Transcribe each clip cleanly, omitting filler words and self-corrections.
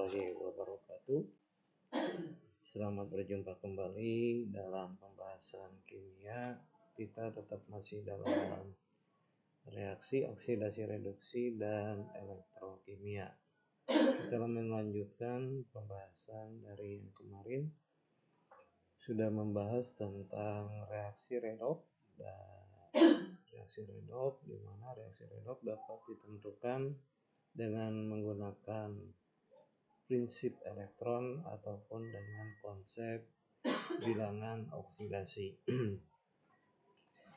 warahmatullahi wabarakatuh. Selamat berjumpa kembali dalam pembahasan kimia. Kita tetap masih dalam reaksi oksidasi reduksi dan elektrokimia. Kita melanjutkan pembahasan dari yang kemarin. Sudah membahas tentang reaksi redoks dan reaksi redoks, di mana reaksi redoks dapat ditentukan dengan menggunakan prinsip elektron ataupun dengan konsep bilangan oksidasi.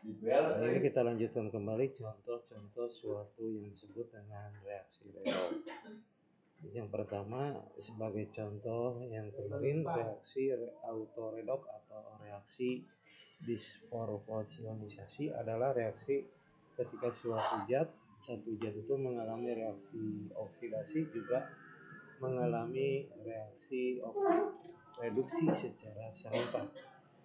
Nah, ini kita lanjutkan kembali contoh-contoh suatu yang disebut dengan reaksi redoks. Yang pertama, sebagai contoh yang kemarin, reaksi autoredoks atau reaksi disproporsionisasi adalah reaksi ketika satu zat itu mengalami reaksi oksidasi juga mengalami reaksi reduksi secara serentak.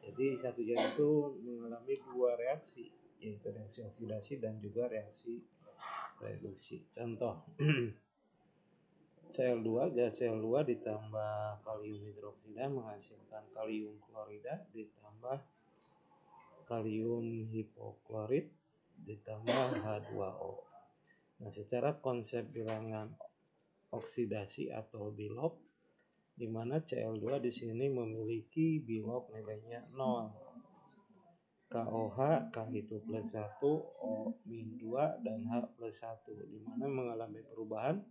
Jadi satu zat itu mengalami dua reaksi, yaitu reaksi oksidasi dan juga reaksi reduksi. Contoh, Cl2, gas Cl2 ditambah kalium hidroksida menghasilkan kalium klorida ditambah kalium hipoklorit ditambah H2O. Nah, secara konsep bilangan oksidasi atau bilok, di mana Cl2 di sini memiliki bilok nilainya 0. KOH, K itu plus 1, O min 2, dan H plus 1, di mana mengalami perubahan.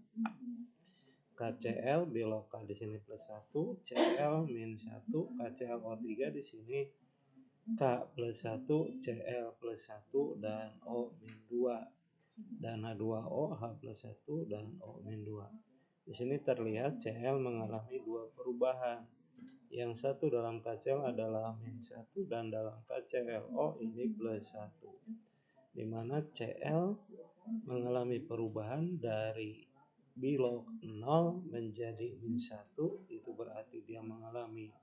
KCl, bilok K di sini plus 1, Cl min 1, KClO3 di sini K plus 1, Cl plus 1, dan O min 2, dan H2O, H plus 1, dan O min 2. Di sini terlihat Cl mengalami dua perubahan. Yang satu dalam KCl adalah min 1 dan dalam KClO ini plus 1. Di mana Cl mengalami perubahan dari bilok 0 menjadi min 1, itu berarti dia mengalami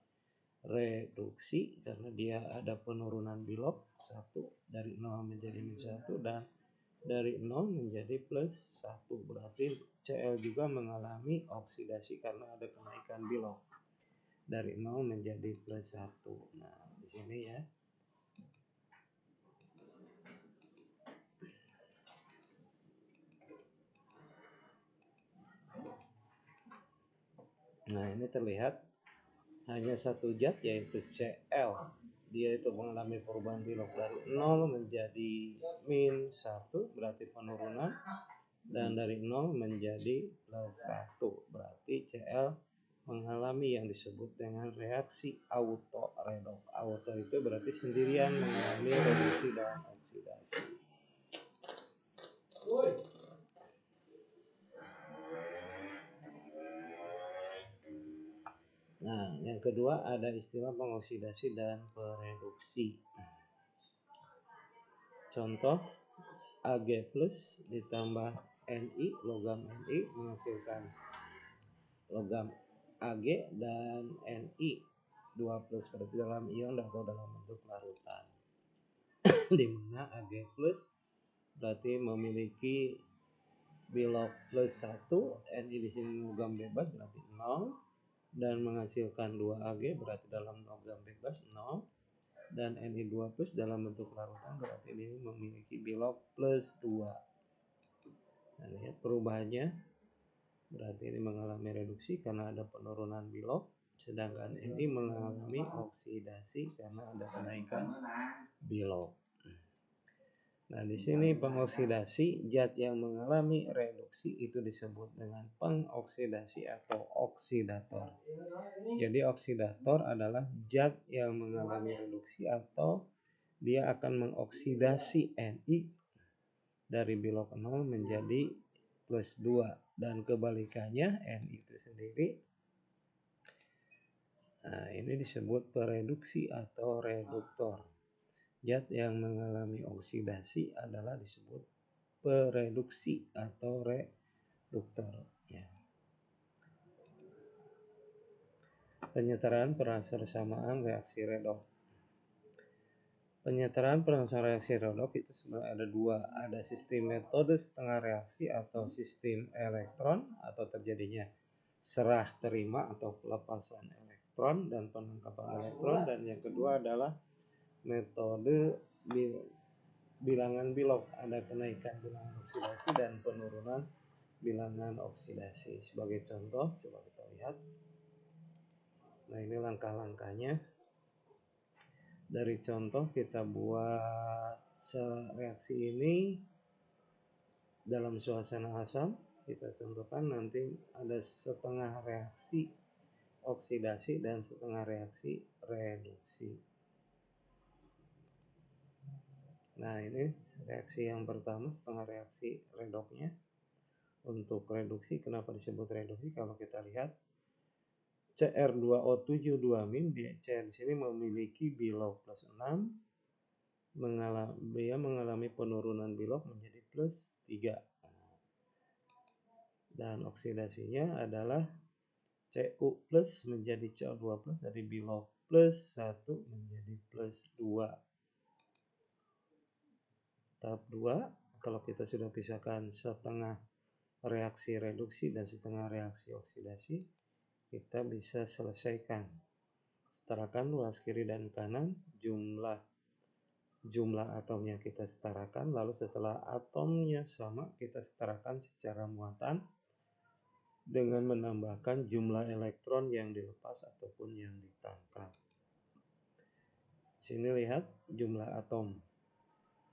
reduksi karena dia ada penurunan bilok 1 dari 0 menjadi min 1 dan dari 0 menjadi plus 1, berarti Cl juga mengalami oksidasi karena ada kenaikan bilok dari 0 menjadi plus 1. Nah, di sini ya. Nah, ini terlihat hanya satu zat yaitu Cl. Dia itu mengalami perubahan bilok dari 0 menjadi min 1, berarti penurunan, dan dari 0 menjadi plus 1, berarti Cl mengalami yang disebut dengan reaksi autoredoks. Auto itu berarti sendirian mengalami reduksi dan oksidasi. Nah, yang kedua ada istilah pengoksidasi dan pereduksi. Contoh, Ag plus ditambah Ni, logam Ni menghasilkan logam Ag dan Ni 2 plus, berarti dalam ion atau dalam bentuk larutan. Di mana Ag plus berarti memiliki bilok plus 1, Ni di sini logam bebas berarti 0, dan menghasilkan 2 Ag berarti dalam logam bebas 0, dan Ni2 plus dalam bentuk larutan berarti ini memiliki bilok plus 2. Nah, lihat perubahannya, berarti ini mengalami reduksi karena ada penurunan bilok, sedangkan Ni mengalami oksidasi karena ada kenaikan bilok. Nah, di sini pengoksidasi, zat yang mengalami reduksi itu disebut dengan pengoksidasi atau oksidator. Jadi oksidator adalah zat yang mengalami reduksi atau dia akan mengoksidasi Ni dari bilok 0 menjadi plus 2, dan kebalikannya Ni itu sendiri. Nah, ini disebut pereduksi atau reduktor. Zat yang mengalami oksidasi adalah disebut pereduksi atau reduktor. Ya. Penyetaraan persamaan reaksi redoks. Penyetaraan persamaan reaksi redoks itu sebenarnya ada dua, ada sistem metode setengah reaksi atau sistem elektron atau terjadinya serah terima atau pelepasan elektron dan penangkapan elektron, dan yang kedua adalah metode bilangan Bilog, ada kenaikan bilangan oksidasi dan penurunan bilangan oksidasi. Sebagai contoh, coba kita lihat. Nah, ini langkah-langkahnya. Dari contoh kita buat reaksi ini dalam suasana asam. Kita contohkan nanti ada setengah reaksi oksidasi dan setengah reaksi reduksi. Nah, ini reaksi yang pertama, setengah reaksi redoknya. Untuk reduksi, kenapa disebut reduksi? Kalau kita lihat Cr2O7 2- dia di sini memiliki Bilog plus 6, dia mengalami penurunan Bilog menjadi plus 3. Dan oksidasinya adalah Cu plus menjadi Co2 plus dari Bilog plus 1 menjadi plus 2. Tahap 2, kalau kita sudah pisahkan setengah reaksi reduksi dan setengah reaksi oksidasi, kita bisa selesaikan. Setarakan luas kiri dan kanan, jumlah atomnya kita setarakan, lalu setelah atomnya sama kita setarakan secara muatan dengan menambahkan jumlah elektron yang dilepas ataupun yang ditangkap. Sini lihat jumlah atom.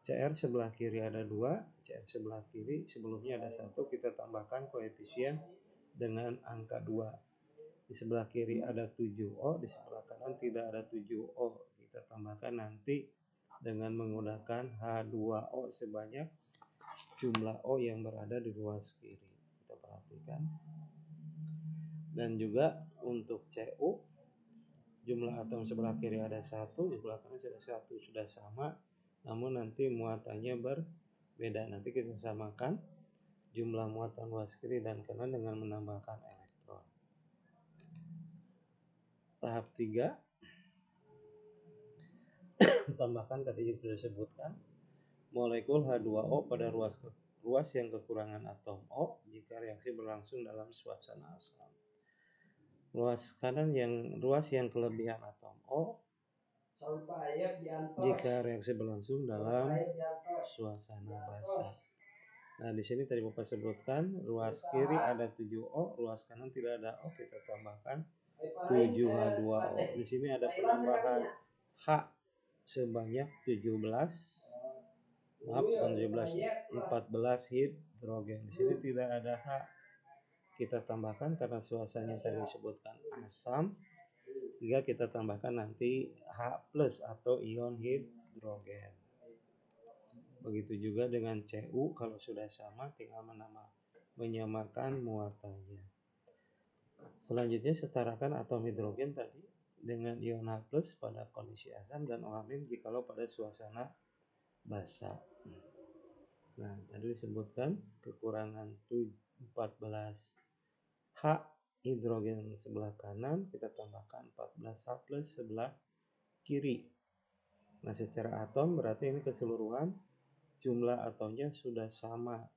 Cr sebelah kiri ada 2, Cr sebelah kiri sebelumnya ada 1, kita tambahkan koefisien dengan angka 2. Di sebelah kiri ada 7O, di sebelah kanan tidak ada 7O. Kita tambahkan nanti dengan menggunakan H2O sebanyak jumlah O yang berada di ruas kiri. Kita perhatikan. Dan juga untuk Cu, jumlah atom sebelah kiri ada 1, di sebelah kanan sudah 1, sudah sama. Namun nanti muatannya berbeda. Nanti kita samakan jumlah muatan ruas kiri dan kanan dengan menambahkan elektron. Tahap 3, tambahkan tadi sudah disebutkan molekul H2O pada ruas yang kekurangan atom O jika reaksi berlangsung dalam suasana asam. Ruas yang kelebihan atom O jika reaksi berlangsung dalam suasana basa. Nah, di sini tadi Bapak sebutkan ruas kiri ada 7O, ruas kanan tidak ada O, kita tambahkan 7H2O. Di sini ada penambahan H sebanyak 14 hidrogen. Di sini tidak ada H. Kita tambahkan karena suasananya tadi disebutkan asam, sehingga kita tambahkan nanti H+ atau ion hidrogen. Begitu juga dengan Cu, kalau sudah sama tinggal menyamakan muatannya. Selanjutnya setarakan atom hidrogen tadi dengan ion H+ pada kondisi asam dan OH- jikalau pada suasana basa. Nah, tadi disebutkan kekurangan 14 H hidrogen sebelah kanan, kita tambahkan 14H+ sebelah kiri. Nah, secara atom berarti ini keseluruhan jumlah atomnya sudah sama.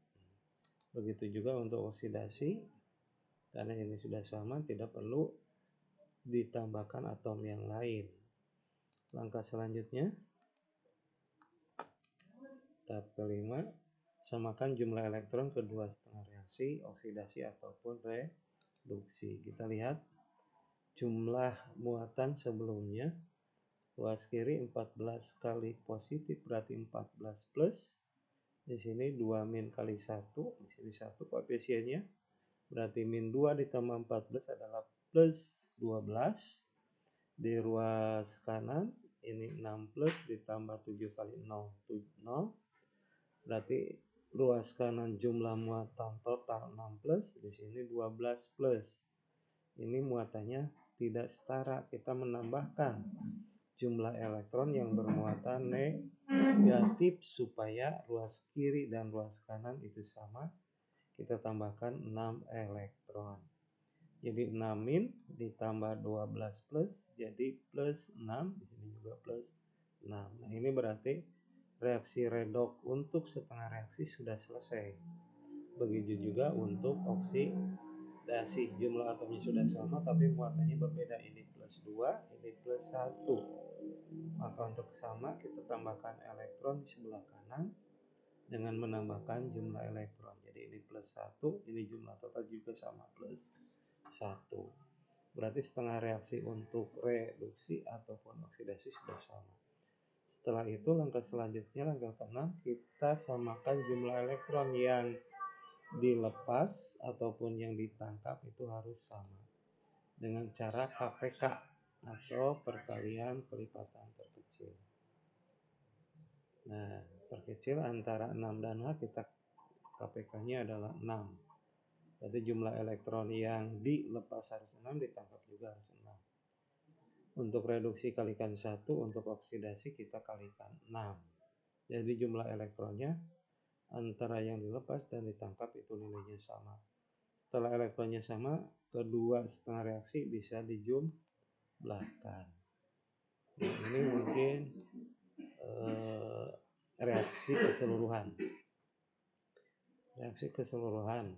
Begitu juga untuk oksidasi, karena ini sudah sama, tidak perlu ditambahkan atom yang lain. Langkah selanjutnya, tahap kelima, samakan jumlah elektron kedua setengah reaksi, oksidasi ataupun reduksi. Kita lihat jumlah muatan sebelumnya, ruas kiri 14 kali positif berarti 14 plus. Di sini 2- kali 1, di sini 1 koefisiennya. Berarti -2 ditambah 14 adalah plus 12. Di ruas kanan ini 6 plus ditambah 7 kali 0, 0. Berarti ruas kanan jumlah muatan total 6 plus, di sini 12 plus. Ini muatannya tidak setara, kita menambahkan jumlah elektron yang bermuatan negatif supaya ruas kiri dan ruas kanan itu sama. Kita tambahkan 6 elektron. Jadi 6- ditambah 12 plus jadi plus 6, di sini juga plus 6. Nah, ini berarti reaksi redok untuk setengah reaksi sudah selesai. Begitu juga untuk oksidasi. oksidasi. Jumlah atomnya sudah sama tapi muatannya berbeda. Ini plus 2, ini plus 1. Maka untuk sama kita tambahkan elektron di sebelah kanan dengan menambahkan jumlah elektron. Jadi ini plus 1, ini jumlah total juga sama plus 1. Berarti setengah reaksi untuk reduksi ataupun oksidasi sudah sama. Setelah itu langkah selanjutnya, langkah ke-6, kita samakan jumlah elektron yang dilepas ataupun yang ditangkap itu harus sama dengan cara KPK atau perkalian kelipatan terkecil. Nah, perkecil antara 6 dan H, kita KPK-nya adalah 6. Berarti jumlah elektron yang dilepas harus 6, ditangkap juga harus 6. Untuk reduksi kalikan 1, untuk oksidasi kita kalikan 6. Jadi jumlah elektronnya antara yang dilepas dan ditangkap itu nilainya sama. Setelah elektronnya sama, kedua setengah reaksi bisa dijumlahkan. Nah, ini mungkin reaksi keseluruhan. Reaksi keseluruhan.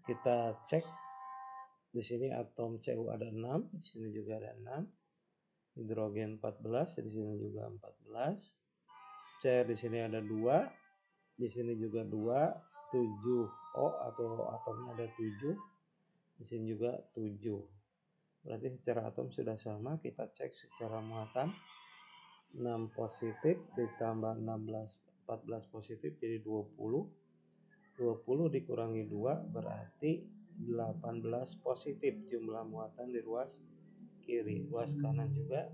Kita cek di sini atom Cu ada 6, di sini juga ada 6. Hidrogen 14, di sini juga 14. Cair di sini ada 2, di sini juga 2, 7O atau atomnya ada 7. Di sini juga 7. Berarti secara atom sudah sama, kita cek secara muatan. 6 positif ditambah 14 positif jadi 20. 20 dikurangi 2 berarti 18 positif jumlah muatan di ruas kiri. Ruas kanan juga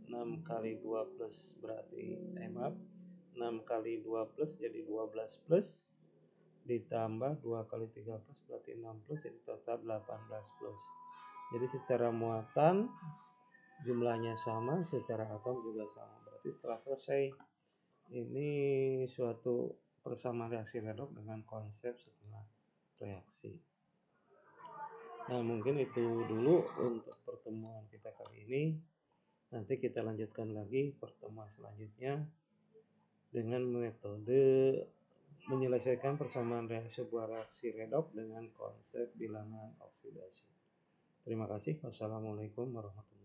6 kali 2 plus berarti 6 kali 2 plus jadi 12 plus ditambah 2 kali 3 plus berarti 6 plus, jadi total 18 plus. Jadi secara muatan jumlahnya sama, secara atom juga sama. Berarti setelah selesai, ini suatu persamaan reaksi redoks dengan konsep setengah reaksi. Nah, mungkin itu dulu untuk pertemuan kita kali ini. Nanti kita lanjutkan lagi pertemuan selanjutnya dengan metode menyelesaikan persamaan sebuah reaksi redoks dengan konsep bilangan oksidasi. Terima kasih. Wassalamualaikum warahmatullahi wabarakatuh.